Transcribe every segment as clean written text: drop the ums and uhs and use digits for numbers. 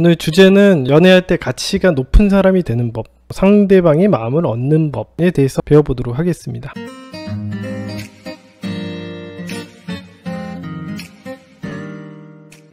오늘 주제는 연애할 때 가치가 높은 사람이 되는 법, 상대방의 마음을 얻는 법에 대해서 배워보도록 하겠습니다.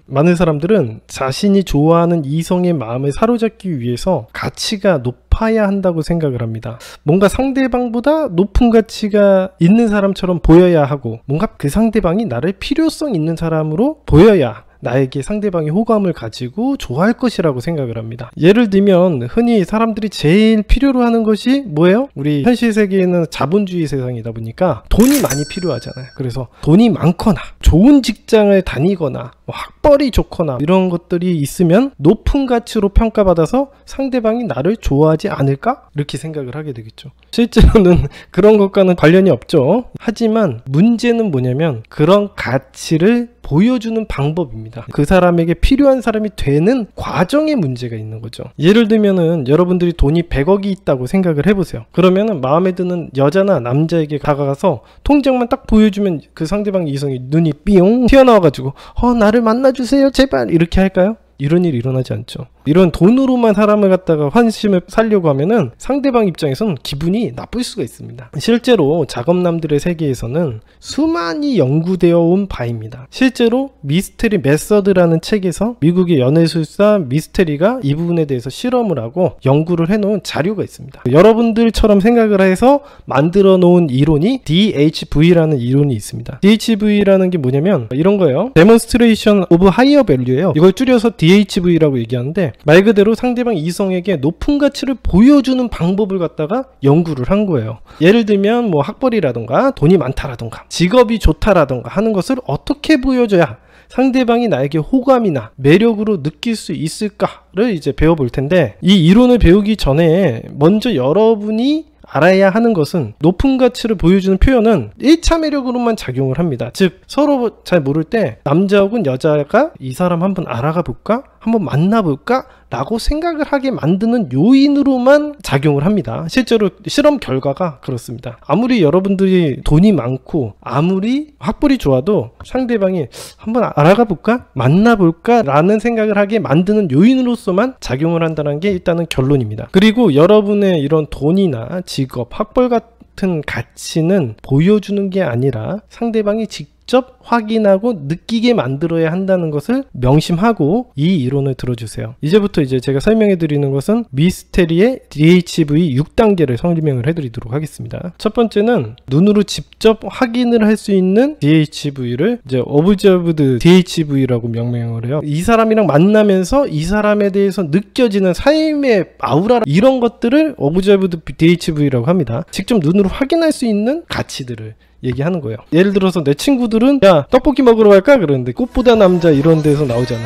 많은 사람들은 자신이 좋아하는 이성의 마음을 사로잡기 위해서 가치가 높아야 한다고 생각을 합니다. 뭔가 상대방보다 높은 가치가 있는 사람처럼 보여야 하고, 뭔가 그 상대방이 나를 필요성 있는 사람으로 보여야 나에게 상대방이 호감을 가지고 좋아할 것이라고 생각을 합니다. 예를 들면 흔히 사람들이 제일 필요로 하는 것이 뭐예요? 우리 현실 세계에는 자본주의 세상이다 보니까 돈이 많이 필요하잖아요. 그래서 돈이 많거나 좋은 직장을 다니거나 학벌이 좋거나 이런 것들이 있으면 높은 가치로 평가받아서 상대방이 나를 좋아하지 않을까? 이렇게 생각을 하게 되겠죠. 실제로는 그런 것과는 관련이 없죠. 하지만 문제는 뭐냐면 그런 가치를 보여주는 방법입니다. 그 사람에게 필요한 사람이 되는 과정에 문제가 있는 거죠. 예를 들면은 여러분들이 돈이 100억이 있다고 생각을 해보세요. 그러면은 마음에 드는 여자나 남자에게 다가가서 통장만 딱 보여주면 그 상대방 이성이 눈이 삐용 튀어나와가지고 나를 만나주세요 제발 이렇게 할까요? 이런 일이 일어나지 않죠. 이런 돈으로만 사람을 갖다가 환심을 사려고 하면은 상대방 입장에서는 기분이 나쁠 수가 있습니다. 실제로 작업남들의 세계에서는 수많이 연구되어 온 바입니다. 실제로 미스테리 메서드라는 책에서 미국의 연애술사 미스테리가 이 부분에 대해서 실험을 하고 연구를 해놓은 자료가 있습니다. 여러분들처럼 생각을 해서 만들어 놓은 이론이 DHV라는 이론이 있습니다. DHV라는 게 뭐냐면 이런 거예요. Demonstration of Higher Value예요. 이걸 줄여서 DHV라고 얘기하는데 말 그대로 상대방 이성에게 높은 가치를 보여주는 방법을 갖다가 연구를 한 거예요. 예를 들면 뭐 학벌이라던가 돈이 많다라던가 직업이 좋다라던가 하는 것을 어떻게 보여줘야 상대방이 나에게 호감이나 매력으로 느낄 수 있을까를 이제 배워볼 텐데, 이 이론을 배우기 전에 먼저 여러분이 알아야 하는 것은 높은 가치를 보여주는 표현은 1차 매력으로만 작용을 합니다. 즉 서로 잘 모를 때 남자 혹은 여자가 이 사람 한번 알아가 볼까? 한번 만나볼까? 라고 생각을 하게 만드는 요인으로만 작용을 합니다. 실제로 실험 결과가 그렇습니다. 아무리 여러분들이 돈이 많고 아무리 학벌이 좋아도 상대방이 한번 알아가 볼까? 만나볼까? 라는 생각을 하게 만드는 요인으로서만 작용을 한다는 게 일단은 결론입니다. 그리고 여러분의 이런 돈이나 직업, 학벌 같은 가치는 보여주는 게 아니라 상대방이 직접 확인하고 느끼게 만들어야 한다는 것을 명심하고 이 이론을 들어주세요. 이제부터 이제 제가 설명해 드리는 것은 미스테리의 DHV 6단계를 설명을 해드리도록 하겠습니다. 첫 번째는 눈으로 직접 확인을 할 수 있는 DHV를 이제 Observed DHV라고 명명을 해요. 이 사람이랑 만나면서 이 사람에 대해서 느껴지는 삶의 아우라, 이런 것들을 Observed DHV라고 합니다. 직접 눈으로 확인할 수 있는 가치들을 얘기하는 거예요. 예를 들어서 내 친구들은 야 떡볶이 먹으러 갈까? 그러는데 꽃보다 남자 이런 데서 나오잖아.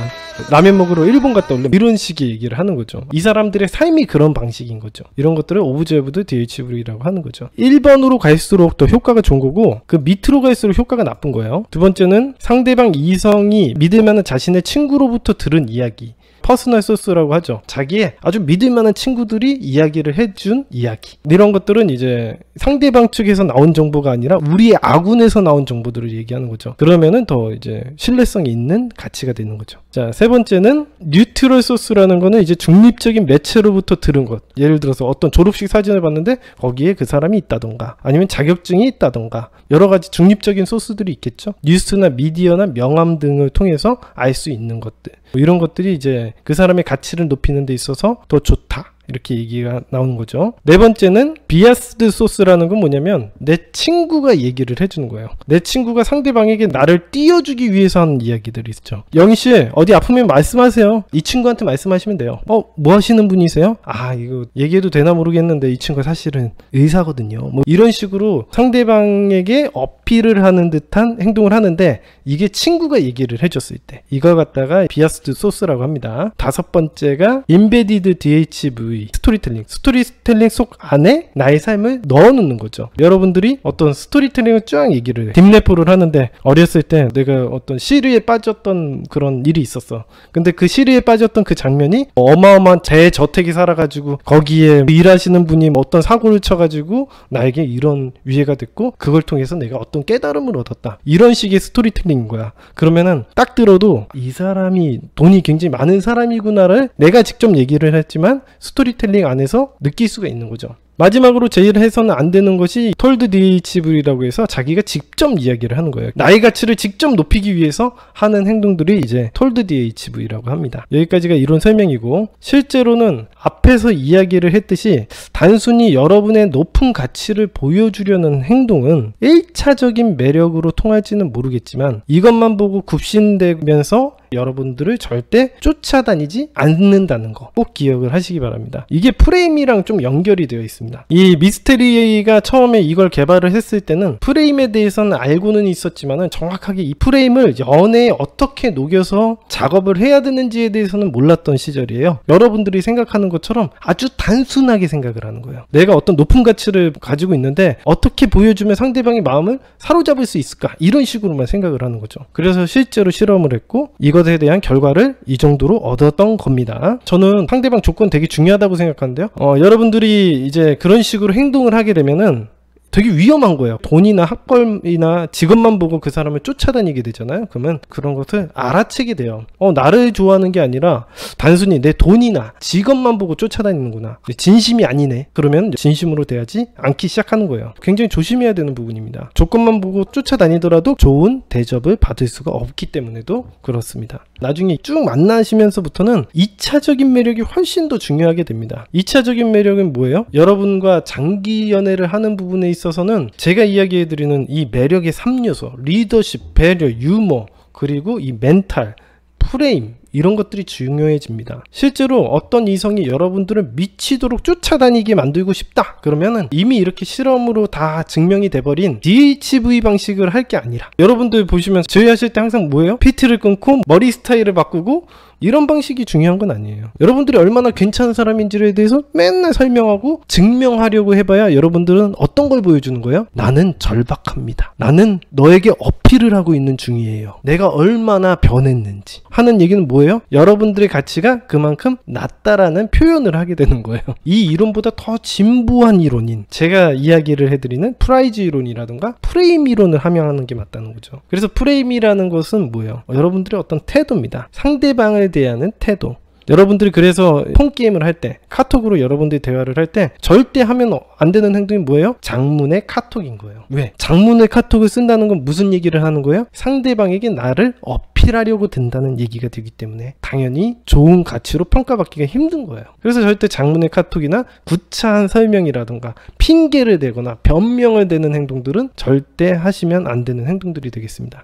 라면 먹으러 일본 갔다 올래? 이런 식의 얘기를 하는 거죠. 이 사람들의 삶이 그런 방식인 거죠. 이런 것들을 Observed DHV라고 하는 거죠. 1번으로 갈수록 더 효과가 좋은 거고 그 밑으로 갈수록 효과가 나쁜 거예요. 두 번째는 상대방 이성이 믿을 만한 자신의 친구로부터 들은 이야기, 퍼스널 소스라고 하죠. 자기의 아주 믿을 만한 친구들이 이야기를 해준 이야기, 이런 것들은 이제 상대방 측에서 나온 정보가 아니라 우리의 아군에서 나온 정보들을 얘기하는 거죠. 그러면은 더 이제 신뢰성이 있는 가치가 되는 거죠. 자, 세 번째는 뉴트럴 소스라는 거는 이제 중립적인 매체로부터 들은 것. 예를 들어서 어떤 졸업식 사진을 봤는데 거기에 그 사람이 있다던가 아니면 자격증이 있다던가 여러 가지 중립적인 소스들이 있겠죠. 뉴스나 미디어나 명함 등을 통해서 알 수 있는 것들, 이런 것들이 이제 그 사람의 가치를 높이는 데 있어서 더 좋다, 이렇게 얘기가 나오는 거죠. 네 번째는 비아스드 소스라는 건 뭐냐면 내 친구가 얘기를 해주는 거예요. 내 친구가 상대방에게 나를 띄워주기 위해서 하는 이야기들이 있죠. 영희씨 어디 아프면 말씀하세요. 이 친구한테 말씀하시면 돼요. 뭐 하시는 분이세요? 이거 얘기해도 되나 모르겠는데 이 친구가 사실은 의사거든요. 뭐 이런 식으로 상대방에게 어필을 하는 듯한 행동을 하는데 이게 친구가 얘기를 해줬을 때 이걸 갖다가 비아스드 소스라고 합니다. 다섯 번째가 Embedded DHV DTV, 스토리텔링 속 안에 나의 삶을 넣어놓는 거죠. 여러분들이 어떤 스토리텔링을 쫙 얘기를 해. 딥래퍼를 하는데 어렸을 때 내가 어떤 시리에 빠졌던 그런 일이 있었어. 근데 그 시리에 빠졌던 그 장면이 어마어마한 대저택에 살아가지고 거기에 일하시는 분이 어떤 사고를 쳐가지고 나에게 이런 위해가 됐고 그걸 통해서 내가 어떤 깨달음을 얻었다. 이런 식의 스토리텔링인 거야. 그러면은 딱 들어도 이 사람이 돈이 굉장히 많은 사람이구나를 내가 직접 얘기를 했지만 스토리텔링 안에서 느낄 수가 있는 거죠. 마지막으로 제일 해서는 안 되는 것이 톨드 DHV라고 해서 자기가 직접 이야기를 하는 거예요. 나의 가치를 직접 높이기 위해서 하는 행동들이 이제 톨드 DHV라고 합니다. 여기까지가 이론 설명이고, 실제로는 앞에서 이야기를 했듯이 단순히 여러분의 높은 가치를 보여주려는 행동은 1차적인 매력으로 통할지는 모르겠지만 이것만 보고 굽신대면서 여러분들을 절대 쫓아다니지 않는다는 거 꼭 기억을 하시기 바랍니다. 이게 프레임이랑 좀 연결이 되어 있습니다. 이 미스테리가 처음에 이걸 개발을 했을 때는 프레임에 대해서는 알고는 있었지만 정확하게 이 프레임을 연애에 어떻게 녹여서 작업을 해야 되는지에 대해서는 몰랐던 시절이에요. 여러분들이 생각하는 것처럼 아주 단순하게 생각을 하는 거예요. 내가 어떤 높은 가치를 가지고 있는데 어떻게 보여주면 상대방의 마음을 사로잡을 수 있을까, 이런 식으로만 생각을 하는 거죠. 그래서 실제로 실험을 했고 이것에 대한 결과를 이 정도로 얻었던 겁니다. 저는 상대방 조건 되게 중요하다고 생각하는데요. 여러분들이 이제 그런 식으로 행동을 하게 되면은 되게 위험한 거예요. 돈이나 학벌이나 직업만 보고 그 사람을 쫓아다니게 되잖아요. 그러면 그런 것을 알아채게 돼요. 나를 좋아하는 게 아니라 단순히 내 돈이나 직업만 보고 쫓아다니는구나, 진심이 아니네. 그러면 진심으로 대하지 않기 시작하는 거예요. 굉장히 조심해야 되는 부분입니다. 조건만 보고 쫓아다니더라도 좋은 대접을 받을 수가 없기 때문에도 그렇습니다. 나중에 쭉 만나시면서부터는 2차적인 매력이 훨씬 더 중요하게 됩니다. 2차적인 매력은 뭐예요? 여러분과 장기 연애를 하는 부분에 있어서는 제가 이야기해드리는 이 매력의 3요소, 리더십, 배려, 유머, 그리고 이 멘탈, 프레임, 이런 것들이 중요해집니다. 실제로 어떤 이성이 여러분들을 미치도록 쫓아다니게 만들고 싶다 그러면은 이미 이렇게 실험으로 다 증명이 돼버린 DHV 방식을 할 게 아니라, 여러분들 보시면 제의하실 때 항상 뭐예요? PT를 끊고 머리 스타일을 바꾸고 이런 방식이 중요한 건 아니에요. 여러분들이 얼마나 괜찮은 사람인지에 대해서 맨날 설명하고 증명하려고 해봐야 여러분들은 어떤 걸 보여주는 거예요? 나는 절박합니다. 나는 너에게 어필을 하고 있는 중이에요. 내가 얼마나 변했는지 하는 얘기는 뭐예요? 여러분들의 가치가 그만큼 낮다라는 표현을 하게 되는 거예요. 이 이론보다 더 진부한 이론인 제가 이야기를 해드리는 프라이즈 이론이라든가 프레임 이론을 함양하는 게 맞다는 거죠. 그래서 프레임이라는 것은 뭐예요? 여러분들의 어떤 태도입니다. 상대방을 대하는 태도. 여러분들이 그래서 폰게임을 할 때, 카톡으로 여러분들이 대화를 할 때 절대 하면 안 되는 행동이 뭐예요? 장문의 카톡인 거예요. 왜? 장문의 카톡을 쓴다는 건 무슨 얘기를 하는 거예요? 상대방에게 나를 어필하려고 든다는 얘기가 되기 때문에 당연히 좋은 가치로 평가받기가 힘든 거예요. 그래서 절대 장문의 카톡이나 구차한 설명이라든가 핑계를 대거나 변명을 대는 행동들은 절대 하시면 안 되는 행동들이 되겠습니다.